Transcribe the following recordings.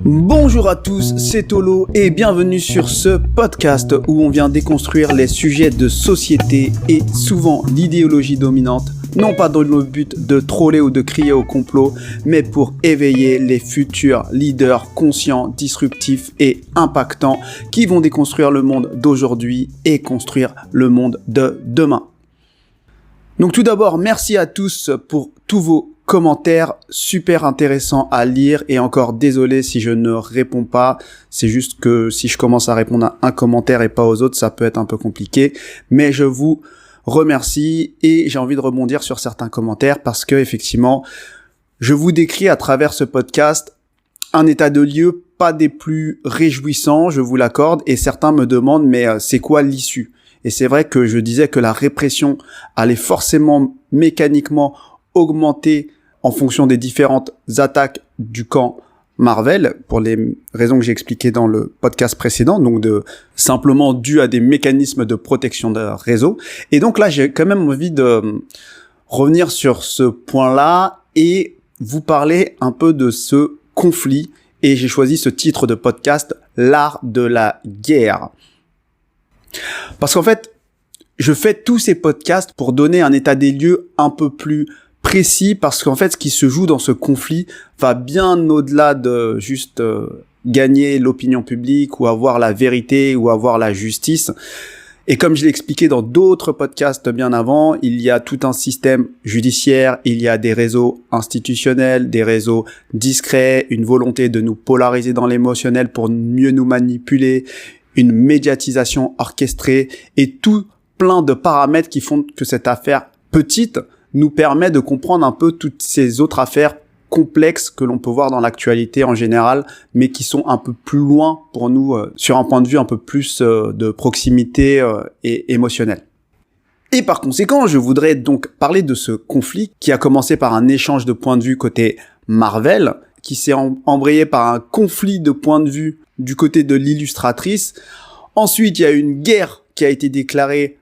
Bonjour à tous, c'est Tolo et bienvenue sur ce podcast où on vient déconstruire les sujets de société et souvent l'idéologie dominante, non pas dans le but de troller ou de crier au complot, mais pour éveiller les futurs leaders conscients, disruptifs et impactants qui vont déconstruire le monde d'aujourd'hui et construire le monde de demain. Donc tout d'abord, merci à tous pour tous vos commentaires super intéressants à lire et encore désolé si je ne réponds pas, c'est juste que si je commence à répondre à un commentaire et pas aux autres, ça peut être un peu compliqué, mais je vous remercie et j'ai envie de rebondir sur certains commentaires parce que effectivement, je vous décris à travers ce podcast un état de lieu pas des plus réjouissants, je vous l'accorde, et certains me demandent mais c'est quoi l'issue ? Et c'est vrai que je disais que la répression allait forcément mécaniquement augmenter en fonction des différentes attaques du camp Marvel, pour les raisons que j'ai expliquées dans le podcast précédent, donc simplement dû à des mécanismes de protection de réseau. Et donc là, j'ai quand même envie de revenir sur ce point-là et vous parler un peu de ce conflit. Et j'ai choisi ce titre de podcast, L'art de la guerre. Parce qu'en fait, je fais tous ces podcasts pour donner un état des lieux un peu plus précis, parce qu'en fait, ce qui se joue dans ce conflit va bien au-delà de juste gagner l'opinion publique ou avoir la vérité ou avoir la justice. Et comme je l'ai expliqué dans d'autres podcasts bien avant, il y a tout un système judiciaire, il y a des réseaux institutionnels, des réseaux discrets, une volonté de nous polariser dans l'émotionnel pour mieux nous manipuler, une médiatisation orchestrée et tout plein de paramètres qui font que cette affaire petite nous permet de comprendre un peu toutes ces autres affaires complexes que l'on peut voir dans l'actualité en général, mais qui sont un peu plus loin pour nous sur un point de vue un peu plus de proximité et émotionnel. Et par conséquent, je voudrais donc parler de ce conflit qui a commencé par un échange de points de vue côté Marvel, qui s'est embrayé par un conflit de points de vue du côté de l'illustratrice. Ensuite, il y a eu une guerre qui a été déclarée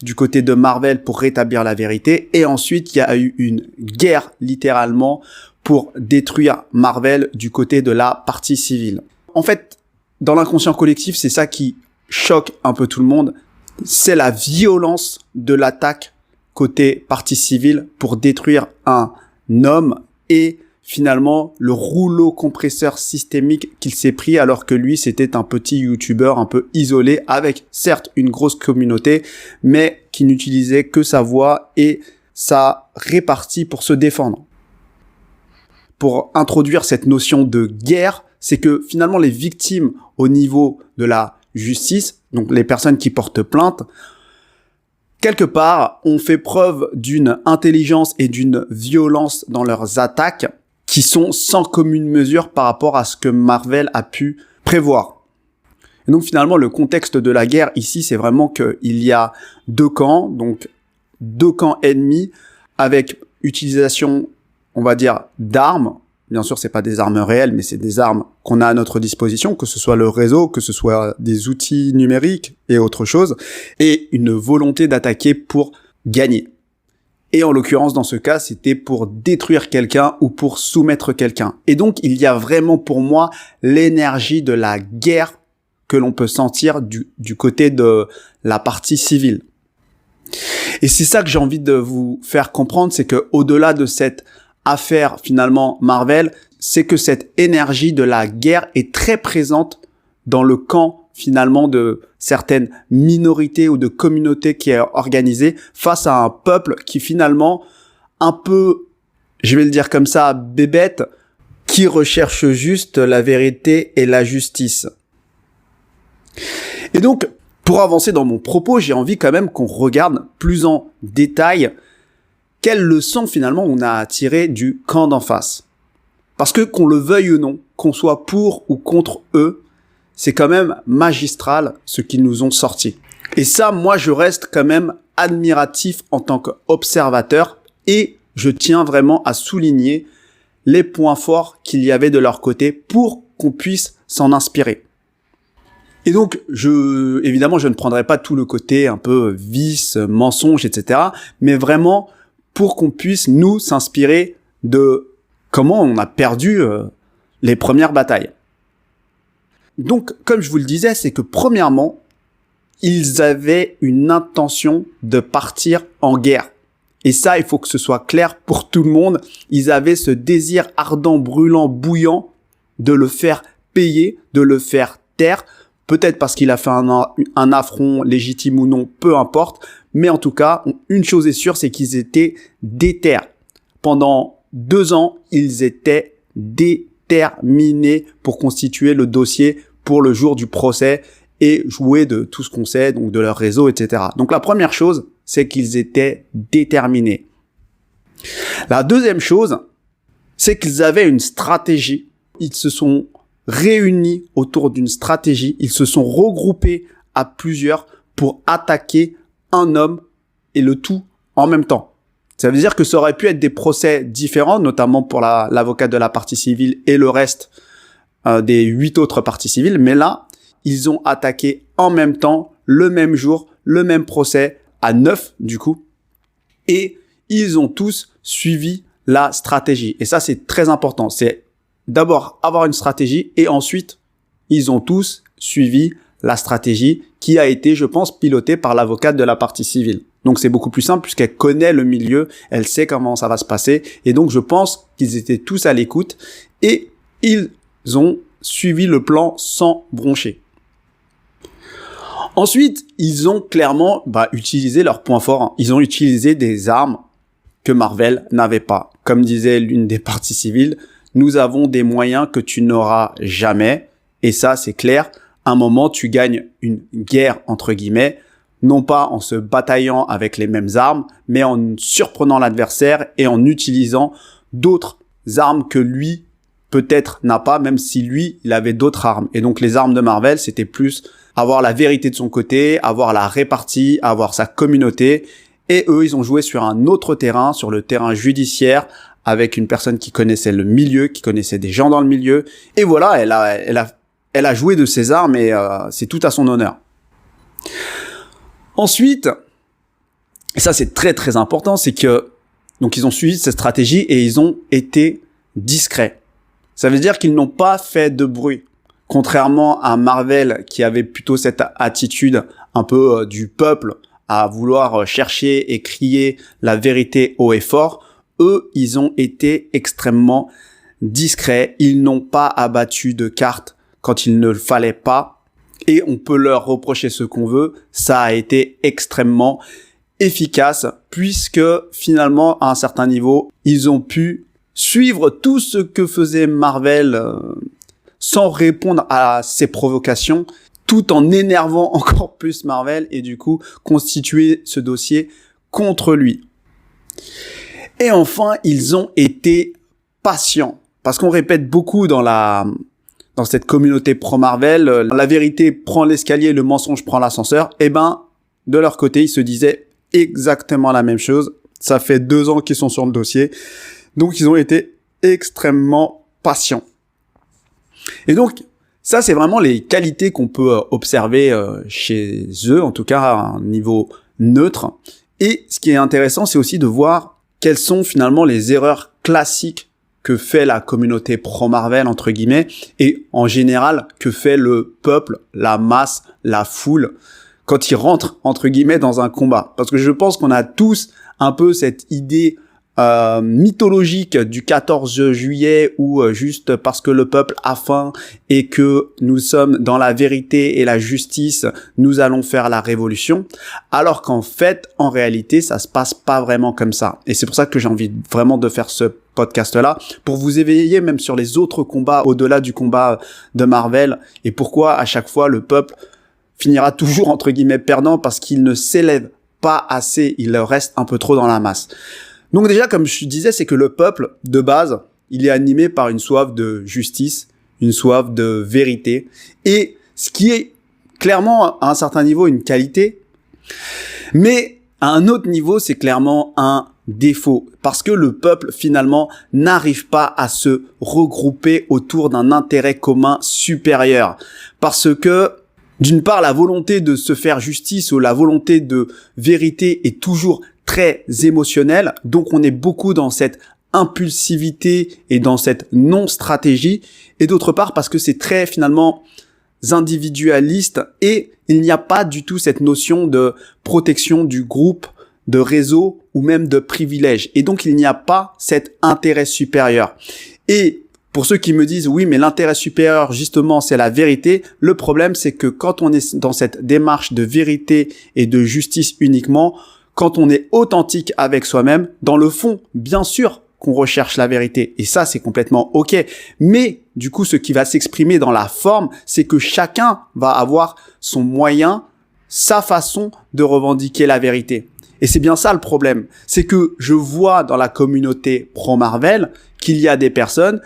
du côté de Marvel pour rétablir la vérité. Et ensuite, il y a eu une guerre, littéralement, pour détruire Marvel du côté de la partie civile. En fait, dans l'inconscient collectif, c'est ça qui choque un peu tout le monde. C'est la violence de l'attaque côté partie civile pour détruire un homme et finalement le rouleau compresseur systémique qu'il s'est pris alors que lui c'était un petit youtubeur un peu isolé avec certes une grosse communauté mais qui n'utilisait que sa voix et sa répartie pour se défendre. Pour introduire cette notion de guerre, c'est que finalement les victimes au niveau de la justice, donc les personnes qui portent plainte, quelque part ont fait preuve d'une intelligence et d'une violence dans leurs attaques qui sont sans commune mesure par rapport à ce que Marvel a pu prévoir. Et donc finalement, le contexte de la guerre ici, c'est vraiment qu'il y a deux camps, donc deux camps ennemis, avec utilisation, on va dire, d'armes. Bien sûr, c'est pas des armes réelles, mais c'est des armes qu'on a à notre disposition, que ce soit le réseau, que ce soit des outils numériques et autre chose, et une volonté d'attaquer pour gagner. Et en l'occurrence, dans ce cas, c'était pour détruire quelqu'un ou pour soumettre quelqu'un. Et donc, il y a vraiment pour moi l'énergie de la guerre que l'on peut sentir du côté de la partie civile. Et c'est ça que j'ai envie de vous faire comprendre, c'est que au-delà de cette affaire finalement Marvel, c'est que cette énergie de la guerre est très présente dans le camp finalement de certaines minorités ou de communautés qui est organisée face à un peuple qui finalement un peu, je vais le dire comme ça, bébête, qui recherche juste la vérité et la justice. Et donc, pour avancer dans mon propos, j'ai envie quand même qu'on regarde plus en détail quelles leçons finalement on a à tirer du camp d'en face. Parce que qu'on le veuille ou non, qu'on soit pour ou contre eux, c'est quand même magistral ce qu'ils nous ont sorti. Et ça, moi, je reste quand même admiratif en tant qu'observateur et je tiens vraiment à souligner les points forts qu'il y avait de leur côté pour qu'on puisse s'en inspirer. Et donc, évidemment, je ne prendrai pas tout le côté un peu vice, mensonge, etc. Mais vraiment, pour qu'on puisse nous s'inspirer de comment on a perdu les premières batailles. Donc, comme je vous le disais, c'est que premièrement, ils avaient une intention de partir en guerre. Et ça, il faut que ce soit clair pour tout le monde. Ils avaient ce désir ardent, brûlant, bouillant de le faire payer, de le faire taire. Peut-être parce qu'il a fait un affront légitime ou non, peu importe. Mais en tout cas, une chose est sûre, c'est qu'ils étaient déter. Pendant 2 ans, ils étaient déterminés pour constituer le dossier pour le jour du procès et jouer de tout ce qu'on sait, donc de leur réseau, etc. Donc la première chose, c'est qu'ils étaient déterminés. La deuxième chose, c'est qu'ils avaient une stratégie. Ils se sont réunis autour d'une stratégie. Ils se sont regroupés à plusieurs pour attaquer un homme et le tout en même temps. Ça veut dire que ça aurait pu être des procès différents, notamment pour l'avocat de la partie civile et le reste des 8 autres parties civiles. Mais là, ils ont attaqué en même temps, le même jour, le même procès, à 9 du coup. Et ils ont tous suivi la stratégie. Et ça, c'est très important. C'est d'abord avoir une stratégie et ensuite, ils ont tous suivi la stratégie qui a été, je pense, pilotée par l'avocate de la partie civile. Donc, c'est beaucoup plus simple puisqu'elle connaît le milieu, elle sait comment ça va se passer. Et donc, je pense qu'ils étaient tous à l'écoute et ils ont suivi le plan sans broncher. Ensuite, ils ont clairement utilisé leurs points forts. Ils ont utilisé des armes que Marvel n'avait pas. Comme disait l'une des parties civiles, nous avons des moyens que tu n'auras jamais. Et ça, c'est clair. À un moment, tu gagnes une guerre, entre guillemets, non pas en se bataillant avec les mêmes armes, mais en surprenant l'adversaire et en utilisant d'autres armes que lui, peut-être, n'a pas, même si lui, il avait d'autres armes. Et donc, les armes de Marvel, c'était plus avoir la vérité de son côté, avoir la répartie, avoir sa communauté. Et eux, ils ont joué sur un autre terrain, sur le terrain judiciaire, avec une personne qui connaissait le milieu, qui connaissait des gens dans le milieu. Et voilà, elle a joué de ses armes et c'est tout à son honneur. Ensuite, et ça c'est très très important, c'est que donc ils ont suivi cette stratégie et ils ont été discrets. Ça veut dire qu'ils n'ont pas fait de bruit. Contrairement à Marvel qui avait plutôt cette attitude un peu du peuple à vouloir chercher et crier la vérité haut et fort, eux, ils ont été extrêmement discrets. Ils n'ont pas abattu de cartes quand il ne le fallait pas. Et on peut leur reprocher ce qu'on veut. Ça a été extrêmement efficace puisque finalement, à un certain niveau, ils ont pu suivre tout ce que faisait Marvel sans répondre à ses provocations, tout en énervant encore plus Marvel et du coup constituer ce dossier contre lui. Et enfin, ils ont été patients. Parce qu'on répète beaucoup dans cette communauté pro-Marvel, la vérité prend l'escalier, le mensonge prend l'ascenseur. Eh ben, de leur côté, ils se disaient exactement la même chose. Ça fait 2 ans qu'ils sont sur le dossier. Donc, ils ont été extrêmement patients. Et donc, ça, c'est vraiment les qualités qu'on peut observer chez eux, en tout cas à un niveau neutre. Et ce qui est intéressant, c'est aussi de voir quelles sont finalement les erreurs classiques que fait la communauté pro-Marvel, entre guillemets, et en général, que fait le peuple, la masse, la foule, quand ils rentrent, entre guillemets, dans un combat. Parce que je pense qu'on a tous un peu cette idée mythologique du 14 juillet où juste parce que le peuple a faim et que nous sommes dans la vérité et la justice, nous allons faire la révolution, alors qu'en fait, en réalité, ça se passe pas vraiment comme ça. Et c'est pour ça que j'ai envie vraiment de faire ce podcast-là, pour vous éveiller même sur les autres combats au-delà du combat de Marvel et pourquoi à chaque fois le peuple finira toujours entre guillemets perdant parce qu'il ne s'élève pas assez, il reste un peu trop dans la masse. Donc déjà, comme je disais, c'est que le peuple, de base, il est animé par une soif de justice, une soif de vérité, et ce qui est clairement, à un certain niveau, une qualité, mais à un autre niveau, c'est clairement un défaut, parce que le peuple, finalement, n'arrive pas à se regrouper autour d'un intérêt commun supérieur, parce que d'une part, la volonté de se faire justice ou la volonté de vérité est toujours très émotionnelle, donc on est beaucoup dans cette impulsivité et dans cette non-stratégie, et d'autre part parce que c'est très finalement individualistes et il n'y a pas du tout cette notion de protection du groupe, de réseau ou même de privilège. Et donc, il n'y a pas cet intérêt supérieur. Et pour ceux qui me disent, oui, mais l'intérêt supérieur, justement, c'est la vérité, le problème, c'est que quand on est dans cette démarche de vérité et de justice uniquement, quand on est authentique avec soi-même, dans le fond, bien sûr qu'on recherche la vérité. Et ça, c'est complètement OK. Mais du coup, ce qui va s'exprimer dans la forme, c'est que chacun va avoir son moyen, sa façon de revendiquer la vérité. Et c'est bien ça le problème. C'est que je vois dans la communauté pro-Marvel qu'il y a des personnes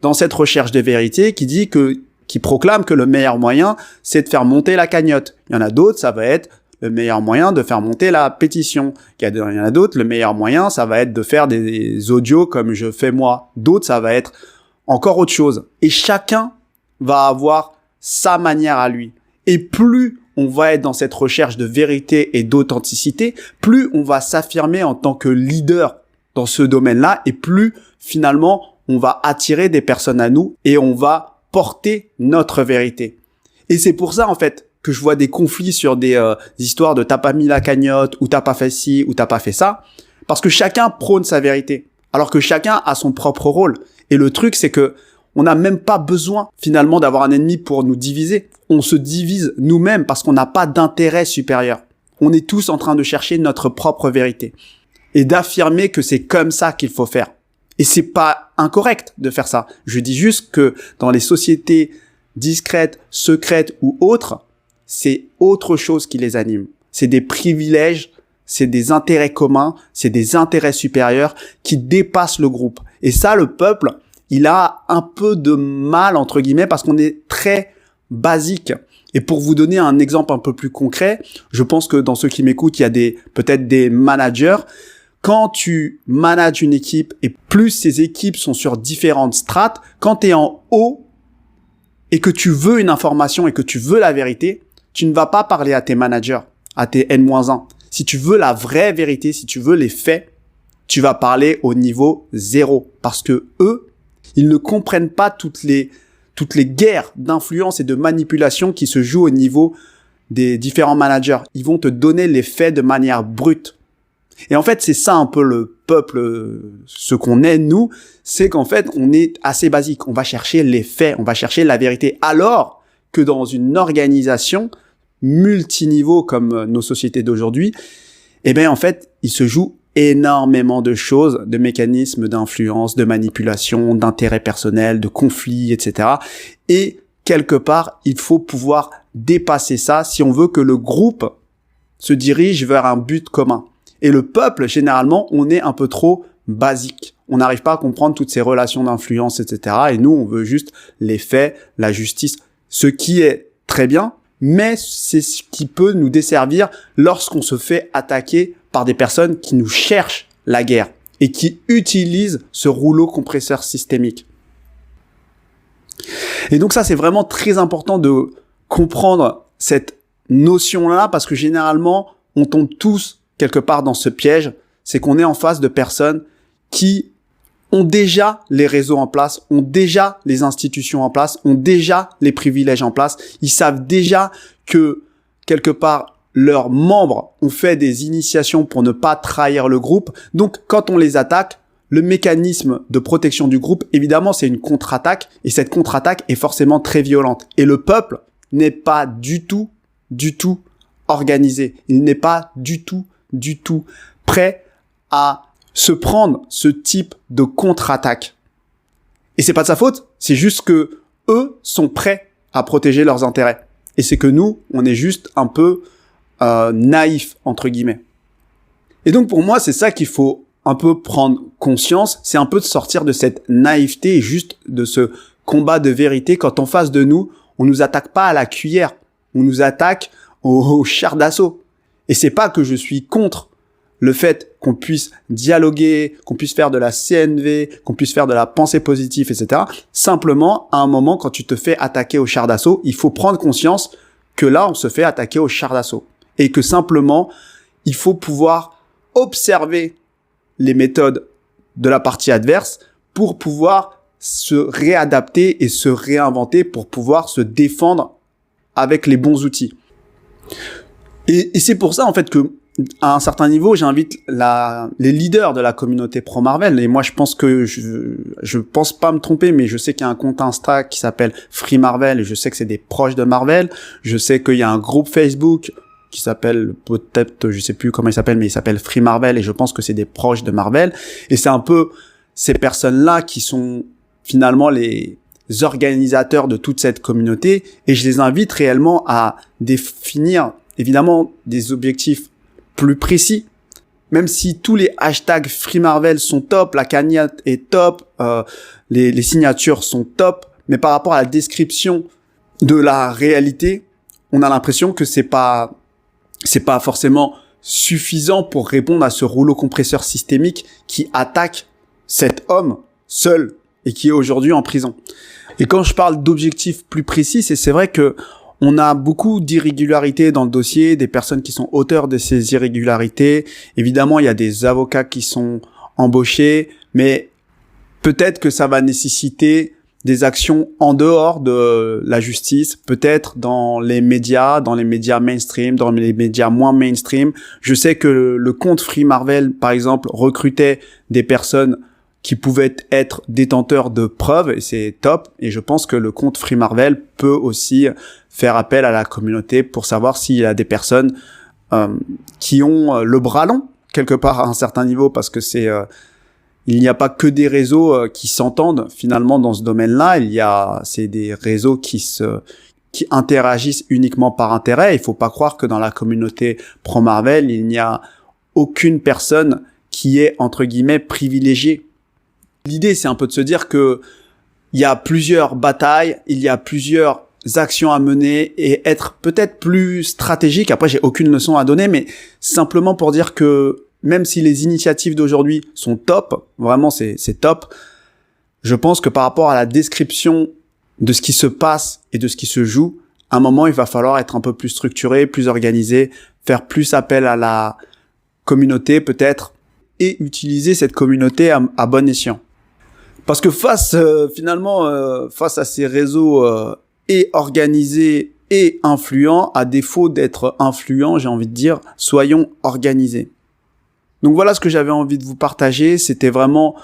dans cette recherche de vérité qui proclament que le meilleur moyen, c'est de faire monter la cagnotte. Il y en a d'autres, ça va être le meilleur moyen de faire monter la pétition. Il y en a d'autres, le meilleur moyen, ça va être de faire des audios comme je fais moi. D'autres, ça va être encore autre chose. Et chacun va avoir sa manière à lui. Et plus on va être dans cette recherche de vérité et d'authenticité, plus on va s'affirmer en tant que leader dans ce domaine-là et plus finalement on va attirer des personnes à nous et on va porter notre vérité. Et c'est pour ça en fait que je vois des conflits sur des histoires de t'as pas mis la cagnotte ou t'as pas fait ci ou t'as pas fait ça, parce que chacun prône sa vérité, alors que chacun a son propre rôle. Et le truc c'est que on n'a même pas besoin finalement d'avoir un ennemi pour nous diviser. On se divise nous-mêmes parce qu'on n'a pas d'intérêt supérieur. On est tous en train de chercher notre propre vérité et d'affirmer que c'est comme ça qu'il faut faire. Et c'est pas incorrect de faire ça. Je dis juste que dans les sociétés discrètes, secrètes ou autres, c'est autre chose qui les anime. C'est des privilèges, c'est des intérêts communs, c'est des intérêts supérieurs qui dépassent le groupe. Et ça, le peuple, il a un peu de mal, entre guillemets, parce qu'on est très basique. Et pour vous donner un exemple un peu plus concret, je pense que dans ceux qui m'écoutent, il y a peut-être des managers. Quand tu manages une équipe et plus ces équipes sont sur différentes strates, quand tu es en haut et que tu veux une information et que tu veux la vérité, tu ne vas pas parler à tes managers, à tes N-1. Si tu veux la vraie vérité, si tu veux les faits, tu vas parler au niveau 0 parce que eux, ils ne comprennent pas toutes les guerres d'influence et de manipulation qui se jouent au niveau des différents managers. Ils vont te donner les faits de manière brute. Et en fait, c'est ça un peu le peuple, ce qu'on est, nous, c'est qu'en fait, on est assez basique. On va chercher les faits, on va chercher la vérité. Alors que dans une organisation multiniveau comme nos sociétés d'aujourd'hui, eh bien, en fait, il se joue énormément de choses, de mécanismes d'influence, de manipulation, d'intérêts personnels, de conflits, etc. Et quelque part, il faut pouvoir dépasser ça si on veut que le groupe se dirige vers un but commun. Et le peuple, généralement, on est un peu trop basique. On n'arrive pas à comprendre toutes ces relations d'influence, etc. Et nous, on veut juste les faits, la justice, ce qui est très bien, mais c'est ce qui peut nous desservir lorsqu'on se fait attaquer par des personnes qui nous cherchent la guerre et qui utilisent ce rouleau compresseur systémique. Et donc ça, c'est vraiment très important de comprendre cette notion-là parce que généralement, on tombe tous quelque part dans ce piège, c'est qu'on est en face de personnes qui ont déjà les réseaux en place, ont déjà les institutions en place, ont déjà les privilèges en place. Ils savent déjà que, quelque part, leurs membres ont fait des initiations pour ne pas trahir le groupe. Donc, quand on les attaque, le mécanisme de protection du groupe, évidemment, c'est une contre-attaque. Et cette contre-attaque est forcément très violente. Et le peuple n'est pas du tout organisé. Il n'est pas du tout prêt à se prendre ce type de contre-attaque. Et c'est pas de sa faute, c'est juste que eux sont prêts à protéger leurs intérêts. Et c'est que nous, on est juste un peu naïfs, entre guillemets. Et donc pour moi, c'est ça qu'il faut un peu prendre conscience, c'est un peu de sortir de cette naïveté et juste de ce combat de vérité quand en face de nous, on nous attaque pas à la cuillère, on nous attaque au char d'assaut. Et c'est pas que je suis contre le fait qu'on puisse dialoguer, qu'on puisse faire de la CNV, qu'on puisse faire de la pensée positive, etc. Simplement, à un moment, quand tu te fais attaquer au char d'assaut, il faut prendre conscience que là, on se fait attaquer au char d'assaut. Et que simplement, il faut pouvoir observer les méthodes de la partie adverse pour pouvoir se réadapter et se réinventer pour pouvoir se défendre avec les bons outils. Et c'est pour ça en fait que à un certain niveau, j'invite les leaders de la communauté pro Marvel. Et moi, je pense que je pense pas me tromper, mais je sais qu'il y a un compte Insta qui s'appelle Free Marvel et je sais que c'est des proches de Marvel. Je sais qu'il y a un groupe Facebook qui s'appelle peut-être, je sais plus comment il s'appelle, mais il s'appelle Free Marvel et je pense que c'est des proches de Marvel. Et c'est un peu ces personnes-là qui sont finalement les organisateurs de toute cette communauté et je les invite réellement à définir évidemment des objectifs plus précis, même si tous les hashtags Free Marvel sont top, la cagnotte est top, les signatures sont top, mais par rapport à la description de la réalité, on a l'impression que c'est pas forcément suffisant pour répondre à ce rouleau compresseur systémique qui attaque cet homme seul et qui est aujourd'hui en prison. Et quand je parle d'objectifs plus précis, c'est vrai que on a beaucoup d'irrégularités dans le dossier, des personnes qui sont auteurs de ces irrégularités. Évidemment, il y a des avocats qui sont embauchés, mais peut-être que ça va nécessiter des actions en dehors de la justice, peut-être dans les médias mainstream, dans les médias moins mainstream. Je sais que le compte Free Marvel, par exemple, recrutait des personnes qui pouvaient être détenteurs de preuves, et c'est top. Et je pense que le compte Free Marvel peut aussi faire appel à la communauté pour savoir s'il y a des personnes qui ont le bras long, quelque part à un certain niveau, parce que il n'y a pas que des réseaux qui s'entendent finalement dans ce domaine-là. C'est des réseaux qui interagissent uniquement par intérêt. Il faut pas croire que dans la communauté pro Marvel, il n'y a aucune personne qui est entre guillemets privilégiée. L'idée, c'est un peu de se dire que il y a plusieurs batailles, il y a plusieurs actions à mener et être peut-être plus stratégique. Après, j'ai aucune leçon à donner, mais simplement pour dire que même si les initiatives d'aujourd'hui sont top, vraiment c'est top, je pense que par rapport à la description de ce qui se passe et de ce qui se joue, à un moment, il va falloir être un peu plus structuré, plus organisé, faire plus appel à la communauté peut-être et utiliser cette communauté à bon escient. Parce que face à ces réseaux et organisés et influents, à défaut d'être influents, j'ai envie de dire, soyons organisés. Donc voilà ce que j'avais envie de vous partager, c'était vraiment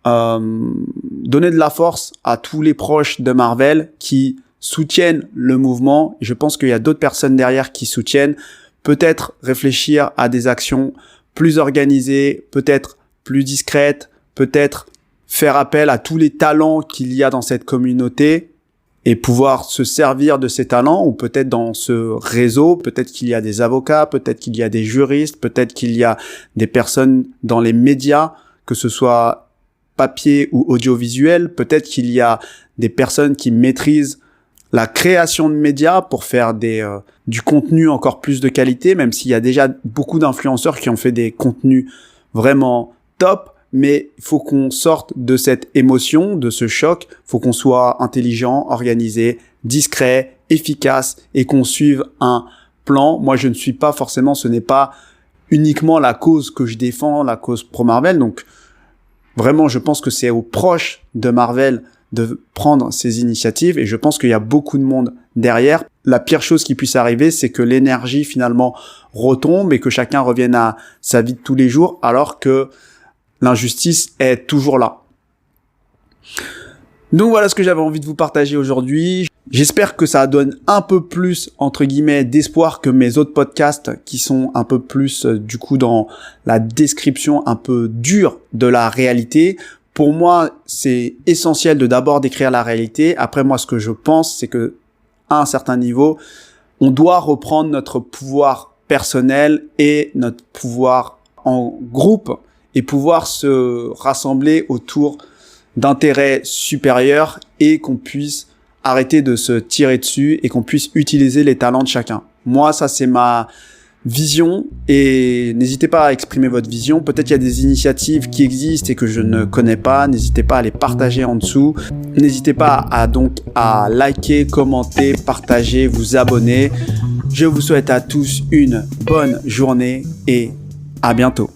donner de la force à tous les proches de Marvel qui soutiennent le mouvement. Et je pense qu'il y a d'autres personnes derrière qui soutiennent. Peut-être réfléchir à des actions plus organisées, peut-être plus discrètes, peut-être faire appel à tous les talents qu'il y a dans cette communauté et pouvoir se servir de ces talents, ou peut-être dans ce réseau, peut-être qu'il y a des avocats, peut-être qu'il y a des juristes, peut-être qu'il y a des personnes dans les médias, que ce soit papier ou audiovisuel, peut-être qu'il y a des personnes qui maîtrisent la création de médias pour faire du contenu encore plus de qualité, même s'il y a déjà beaucoup d'influenceurs qui ont fait des contenus vraiment top. Mais il faut qu'on sorte de cette émotion, de ce choc. Il faut qu'on soit intelligent, organisé, discret, efficace et qu'on suive un plan. Moi, je ne suis pas forcément, ce n'est pas uniquement la cause que je défends, la cause pro Marvel. Donc, vraiment, je pense que c'est aux proches de Marvel de prendre ces initiatives et je pense qu'il y a beaucoup de monde derrière. La pire chose qui puisse arriver, c'est que l'énergie finalement retombe et que chacun revienne à sa vie de tous les jours alors que l'injustice est toujours là. Donc voilà ce que j'avais envie de vous partager aujourd'hui. J'espère que ça donne un peu plus, entre guillemets, d'espoir que mes autres podcasts qui sont un peu plus, du coup, dans la description un peu dure de la réalité. Pour moi, c'est essentiel de d'abord décrire la réalité. Après, moi, ce que je pense, c'est que, à un certain niveau, on doit reprendre notre pouvoir personnel et notre pouvoir en groupe et pouvoir se rassembler autour d'intérêts supérieurs et qu'on puisse arrêter de se tirer dessus et qu'on puisse utiliser les talents de chacun. Moi, ça, c'est ma vision et n'hésitez pas à exprimer votre vision. Peut-être qu'il y a des initiatives qui existent et que je ne connais pas. N'hésitez pas à les partager en dessous. N'hésitez pas à liker, commenter, partager, vous abonner. Je vous souhaite à tous une bonne journée et à bientôt.